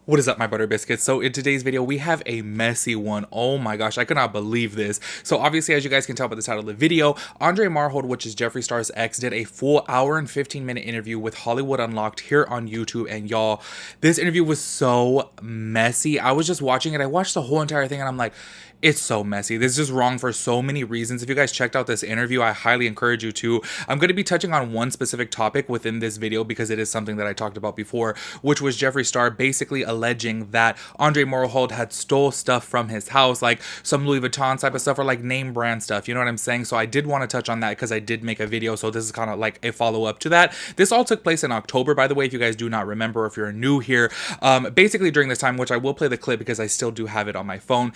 What is up, my butter biscuits? So in today's video, we have a messy one. Oh my gosh, I could not believe this. So obviously, as you guys can tell by the title of the video, Andre Marhold, which is Jeffree Star's ex, did a full hour and 15-minute interview with Hollywood Unlocked here on YouTube. And y'all, this interview was so messy. I was just watching it. I watched the whole entire thing and I'm like, it's so messy. This is just wrong for so many reasons. If you guys checked out this interview, I highly encourage you to. I'm going to be touching on one specific topic within this video because it is something that I talked about before, which was Jeffree Star basically alleging that Andre Marhold had stole stuff from his house, like some Louis Vuitton type of stuff or like name brand stuff. You know what I'm saying? So I did want to touch on that because I did make a video. So this is kind of like a follow up to that. This all took place in October, by the way, if you guys do not remember, if you're new here. Basically during this time, which I will play the clip because I still do have it on my phone.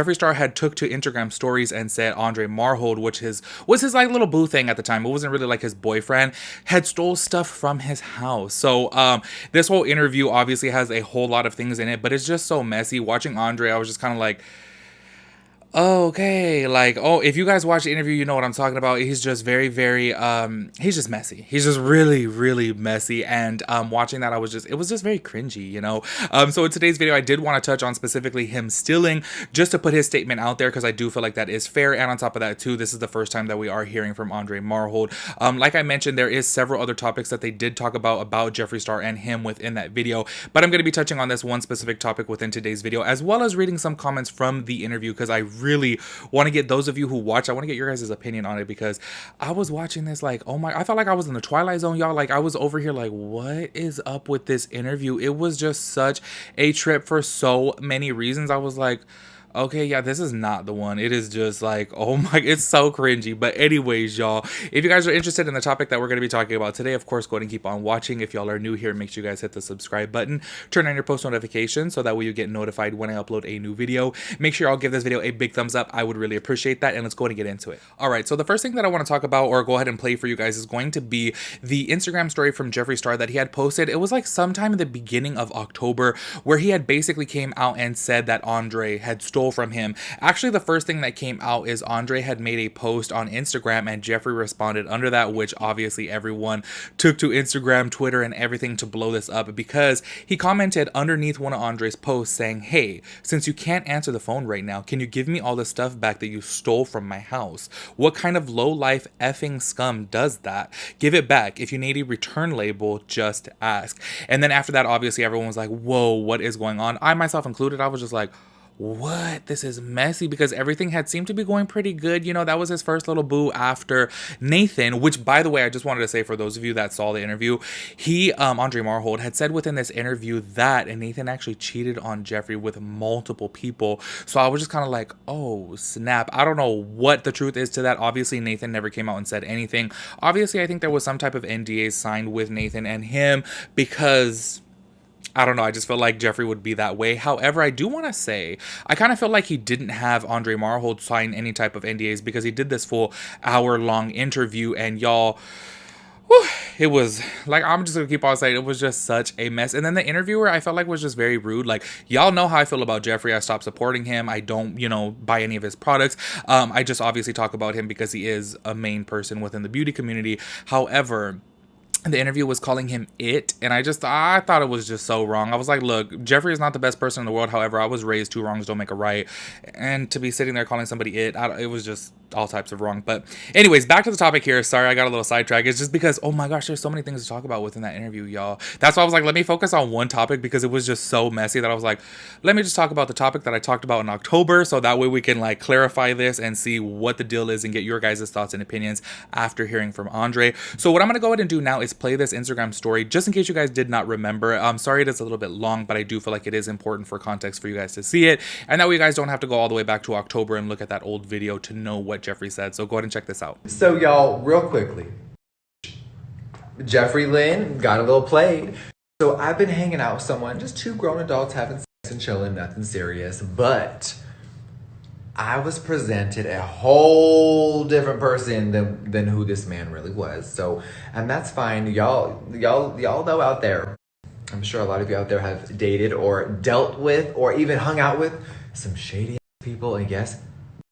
Jeffree Star had took to Instagram stories and said Andre Marhold, which was his like little boo thing at the time. It wasn't really like his boyfriend, had stole stuff from his house. So this whole interview obviously has a whole lot of things in it, but it's just so messy. Watching Andre, I was just kind of like, okay, like, oh, if you guys watch the interview, you know what I'm talking about. He's just very he's just messy. He's just really messy. And watching that, it was just very cringy, you know. So in today's video, I did want to touch on specifically him stealing, just to put his statement out there because I do feel like that is fair. And on top of that too, this is the first time that we are hearing from Andre Marhold. Like I mentioned, there is several other topics that they did talk about Jeffree Star and him within that video, but I'm going to be touching on this one specific topic within today's video, as well as reading some comments from the interview because I really want to get those of you who watch, I want to get your guys' opinion on it because I was watching this like, oh my, I felt like I was in the Twilight Zone, y'all. Like I was over here like, what is up with this interview? It was just such a trip for so many reasons. I was like, okay, yeah, this is not the one. It is just like, oh my, it's so cringy. But anyways, y'all, if you guys are interested in the topic that we're going to be talking about today, of course, go ahead and keep on watching. If y'all are new here, make sure you guys hit the subscribe button, turn on your post notifications so that way you get notified when I upload a new video. Make sure y'all give this video a big thumbs up. I would really appreciate that. And let's go ahead and get into it. All right, so the first thing that I want to talk about or go ahead and play for you guys is going to be the Instagram story from Jeffree Star that he had posted. It was like sometime in the beginning of October where he had basically came out and said that Andre had stole from him. Actually, the first thing that came out is Andre had made a post on Instagram and Jeffree responded under that, which obviously everyone took to Instagram, Twitter, and everything to blow this up because he commented underneath one of Andre's posts saying, hey, since you can't answer the phone right now, can you give me all the stuff back that you stole from my house? What kind of low-life effing scum does that? Give it back. If you need a return label, just ask. And then after that, obviously everyone was like, whoa, what is going on? I myself included, I was just like, what? This is messy because everything had seemed to be going pretty good. You know, that was his first little boo after Nathan, which, by the way, I just wanted to say for those of you that saw the interview, Andre Marhold had said within this interview that Nathan actually cheated on Jeffree with multiple people. So I was just kind of like, oh, snap. I don't know what the truth is to that. Obviously, Nathan never came out and said anything. Obviously, I think there was some type of NDA signed with Nathan and him because I don't know, I just felt like Jeffree would be that way. However, I do want to say, I kind of felt like he didn't have Andre Marhold sign any type of NDAs because he did this full hour-long interview, and y'all, whew, it was, like, I'm just going to keep on saying, it was just such a mess. And then the interviewer, I felt like was just very rude. Like, y'all know how I feel about Jeffree. I stopped supporting him. I don't, you know, buy any of his products. I just obviously talk about him because he is a main person within the beauty community. However, the interview was calling him it, and I thought it was just so wrong. I was like, look, Jeffree is not the best person in the world. However, I was raised two wrongs don't make a right, and to be sitting there calling somebody it was just all types of wrong. But anyways, back to the topic here. Sorry, I got a little sidetracked. It's just because, oh my gosh, there's so many things to talk about within that interview, y'all. That's why I was like, let me focus on one topic because it was just so messy that I was like, let me just talk about the topic that I talked about in October, so that way we can like clarify this and see what the deal is and get your guys' thoughts and opinions after hearing from Andre. So what I'm going to go ahead and do now is play this Instagram story just in case you guys did not remember. I'm sorry it is a little bit long, but I do feel like it is important for context for you guys to see it, and that way you guys don't have to go all the way back to October and look at that old video to know what Jeffree said. So go ahead and check this out. So y'all, real quickly, Jeffree Lynn got a little played. So I've been hanging out with someone, just two grown adults having sex and chilling, nothing serious, but I was presented a whole different person than who this man really was. So, and that's fine. Y'all know out there, I'm sure a lot of you out there have dated or dealt with or even hung out with some shady people, and yes,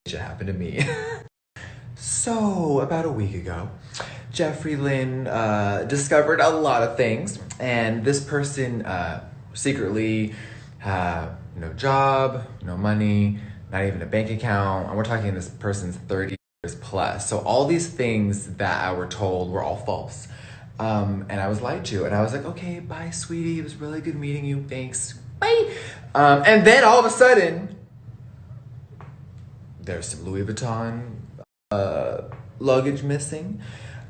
it happened to me. So, about a week ago, Jeffree Lynn discovered a lot of things, and this person secretly have no job, no money, not even a bank account. And we're talking this person's 30 years plus. So all these things that I were told were all false. And I was lied to. And I was like, okay, bye, sweetie. It was really good meeting you. Thanks. Bye. And then all of a sudden, there's some Louis Vuitton luggage missing.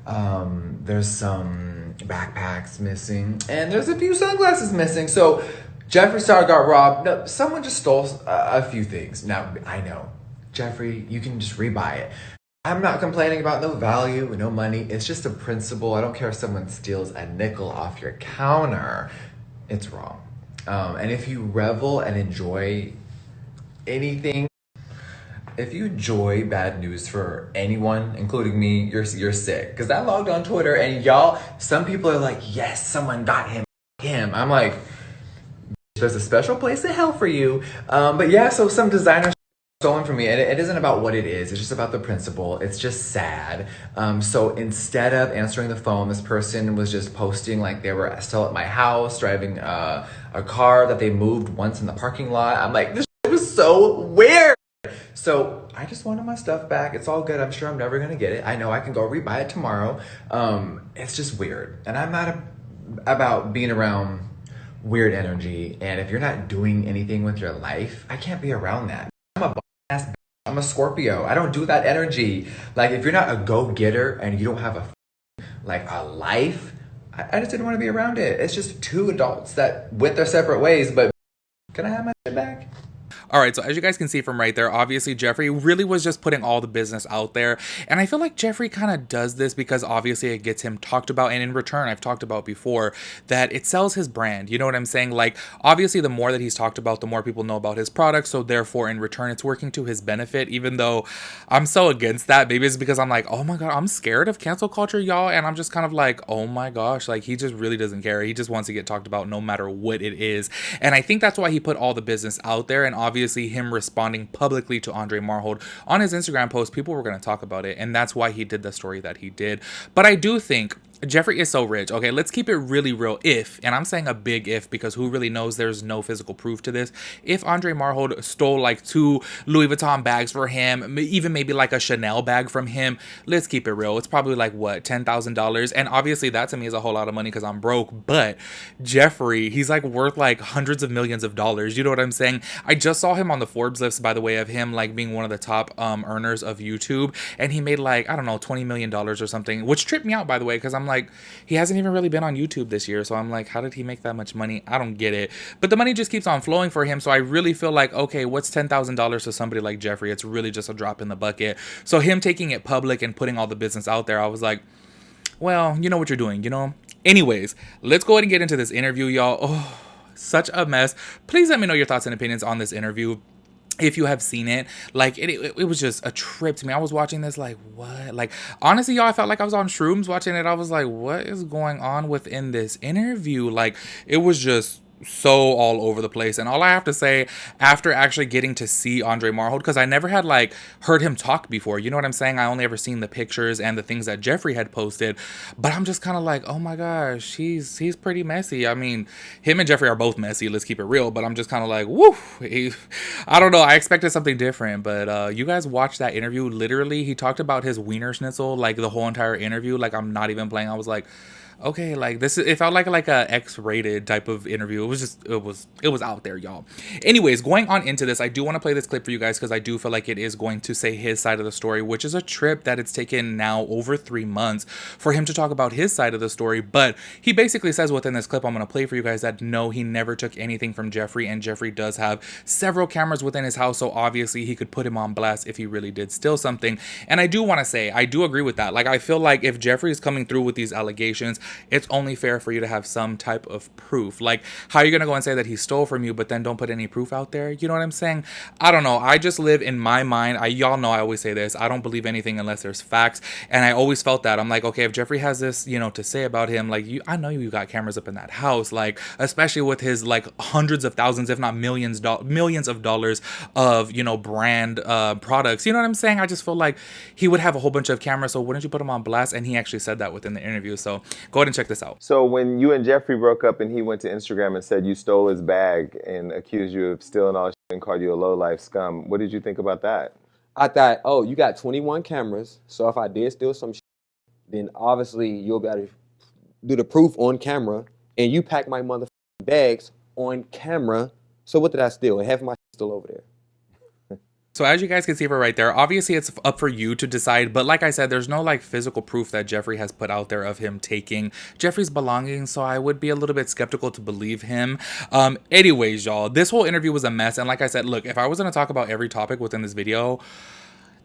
There's some backpacks missing. And there's a few sunglasses missing. So Jeffree Star got robbed. No, someone just stole a few things. Now, I know. Jeffree, you can just rebuy it. I'm not complaining about no value, no money. It's just a principle. I don't care if someone steals a nickel off your counter. It's wrong. And if you revel and enjoy anything, if you enjoy bad news for anyone, including me, you're sick. Because I logged on Twitter and y'all, some people are like, yes, someone got him. I'm like, there's a special place in hell for you. But yeah, so some designers stolen from me, and it isn't about what it is, it's just about the principle. It's just sad. So instead of answering the phone, this person was just posting like they were still at my house, driving a car that they moved once in the parking lot. I'm like, this shit was so weird. So I just wanted my stuff back. It's all good. I'm sure I'm never gonna get it. I know I can go rebuy it tomorrow. It's just weird, and I'm not about being around weird energy. And if you're not doing anything with your life, I can't be around that. I'm a Scorpio. I don't do that energy. Like, if you're not a go-getter and you don't have a life, I just didn't want to be around it. It's just two adults that went their separate ways, but can I have my shit back? All right, so as you guys can see from right there, obviously Jeffree really was just putting all the business out there. And I feel like Jeffree kind of does this because obviously it gets him talked about. And in return, I've talked about before that it sells his brand. You know what I'm saying? Like, obviously, the more that he's talked about, the more people know about his products. So therefore, in return, it's working to his benefit, even though I'm so against that. Maybe it's because I'm like, oh my God, I'm scared of cancel culture, y'all. And I'm just kind of like, oh my gosh, like he just really doesn't care. He just wants to get talked about no matter what it is. And I think that's why he put all the business out there. And obviously him responding publicly to Andre Marhold on his Instagram post, people were going to talk about it, and that's why he did the story that he did. But I do think Jeffree is so rich. Okay, let's keep it really real. If, and I'm saying a big if because who really knows, there's no physical proof to this. If Andre Marhold stole like 2 Louis Vuitton bags for him, even maybe like a Chanel bag from him, let's keep it real. It's probably like what, $10,000? And obviously that to me is a whole lot of money because I'm broke. But Jeffree, he's like worth like hundreds of millions of dollars. You know what I'm saying? I just saw him on the Forbes list, by the way, of him like being one of the top earners of YouTube, and he made like, I don't know, $20 million or something, which tripped me out, by the way, because I'm like, he hasn't even really been on YouTube this year. So I'm like, how did he make that much money? I don't get it. But the money just keeps on flowing for him. So I really feel like, okay, what's $10,000 to somebody like Jeffree? It's really just a drop in the bucket. So him taking it public and putting all the business out there, I was like, well, you know what you're doing, you know? Anyways, let's go ahead and get into this interview, y'all. Oh, such a mess. Please let me know your thoughts and opinions on this interview. If you have seen it, like it was just a trip to me. I was watching this like, what? Like, honestly, y'all, I felt like I was on shrooms watching it. I was like, what is going on within this interview? Like, it was just so all over the place. And all I have to say, after actually getting to see Andre Marhold, because I never had like heard him talk before, you know what I'm saying? I only ever seen the pictures and the things that Jeffree had posted, but I'm just kind of like, oh my gosh, he's pretty messy. I mean, him and Jeffree are both messy, let's keep it real, but I'm just kind of like, woo, I don't know, I expected something different. But you guys watched that interview. Literally, he talked about his wiener schnitzel like the whole entire interview. Like, I'm not even playing. I was like, okay, like this is, it felt like a X-rated type of interview. It was just, it was out there, y'all. Anyways, going on into this, I do want to play this clip for you guys because I do feel like it is going to say his side of the story, which is a trip that it's taken now over 3 months for him to talk about his side of the story. But he basically says within this clip I'm going to play for you guys that no, he never took anything from Jeffree, and Jeffree does have several cameras within his house, so obviously he could put him on blast if he really did steal something. And I do want to say, I do agree with that. Like, I feel like if Jeffree is coming through with these allegations, it's only fair for you to have some type of proof. Like, how are you going to go and say that he stole from you, but then don't put any proof out there? You know what I'm saying? I don't know. I just live in my mind. Y'all know I always say this. I don't believe anything unless there's facts. And I always felt that. I'm like, okay, if Jeffree has this, you know, to say about him, like, I know you got cameras up in that house, like, especially with his, like, hundreds of thousands, if not millions of dollars of, you know, brand products. You know what I'm saying? I just feel like he would have a whole bunch of cameras. So wouldn't you put him on blast? And he actually said that within the interview. So go Go ahead and check this out. So when you and Jeffree broke up and he went to Instagram and said you stole his bag and accused you of stealing all shit and called you a low-life scum, what did you think about that? I thought, oh, you got 21 cameras, so if I did steal some shit, then obviously you'll be able to do the proof on camera, and you pack my motherfucking bags on camera. So what did I steal? And half of my shit still over there. So as you guys can see right there, obviously it's up for you to decide. But like I said, there's no like physical proof that Jeffree has put out there of him taking Jeffree's belongings. So I would be a little bit skeptical to believe him. Anyways, y'all, this whole interview was a mess. And like I said, look, if I was going to talk about every topic within this video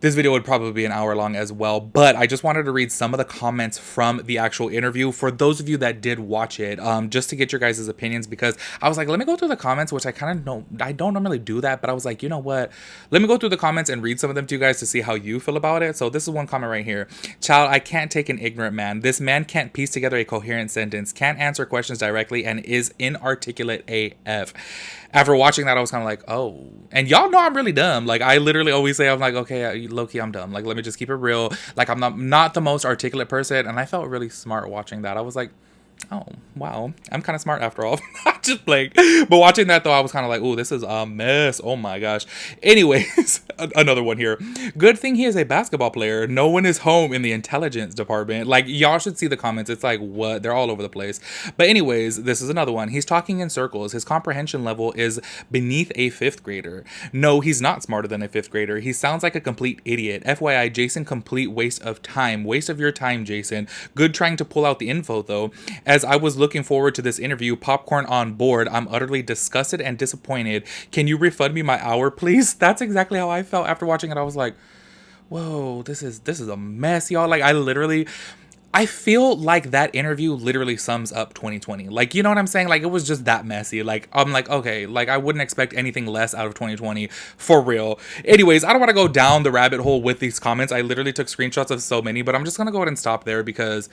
would probably be an hour long as well, but I just wanted to read some of the comments from the actual interview for those of you that did watch it, just to get your guys' opinions, because I was like, let me go through the comments, which I don't normally do that, but I was like, you know what? Let me go through the comments and read some of them to you guys to see how you feel about it. So this is one comment right here. Child, I can't take an ignorant man. This man can't piece together a coherent sentence, can't answer questions directly, and is inarticulate AF. After watching that, I was kind of like, oh. And y'all know I'm really dumb. Like, I literally always say, I'm like, okay, low-key, I'm dumb. Like, let me just keep it real. Like, I'm not the most articulate person. And I felt really smart watching that. I was like, oh, wow. I'm kind of smart after all. Just playing. But watching that, though, I was kind of like, oh, this is a mess. Oh, my gosh. Anyways, another one here. Good thing he is a basketball player. No one is home in the intelligence department. Like, y'all should see the comments. It's like, what? They're all over the place. But anyways, this is another one. He's talking in circles. His comprehension level is beneath a 5th grader. No, he's not smarter than a 5th grader. He sounds like a complete idiot. FYI, Jason, complete waste of time. Waste of your time, Jason. Good trying to pull out the info, though. As I was looking forward to this interview, popcorn on board, I'm utterly disgusted and disappointed. Can you refund me my hour, please? That's exactly how I felt after watching it. I was like, whoa, this is a mess, y'all. Like, I feel like that interview literally sums up 2020. Like, you know what I'm saying? Like, it was just that messy. Like, I'm like, okay, like, I wouldn't expect anything less out of 2020, for real. Anyways, I don't want to go down the rabbit hole with these comments. I literally took screenshots of so many, but I'm just going to go ahead and stop there because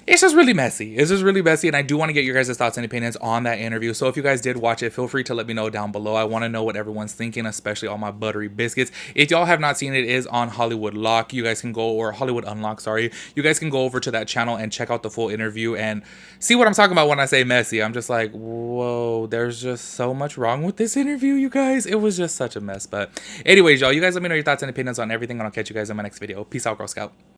it's just really messy. It's just really messy, and I do want to get your guys' thoughts and opinions on that interview. So if you guys did watch it, feel free to let me know down below. I want to know what everyone's thinking, especially all my buttery biscuits. If y'all have not seen it, it is on Hollywood Lock. You guys can go, or Hollywood Unlock, sorry. You guys can go over to that channel and check out the full interview and see what I'm talking about when I say messy. I'm just like, whoa, there's just so much wrong with this interview, you guys. It was just such a mess. But anyways, y'all, you guys let me know your thoughts and opinions on everything, and I'll catch you guys in my next video. Peace out, Girl Scout.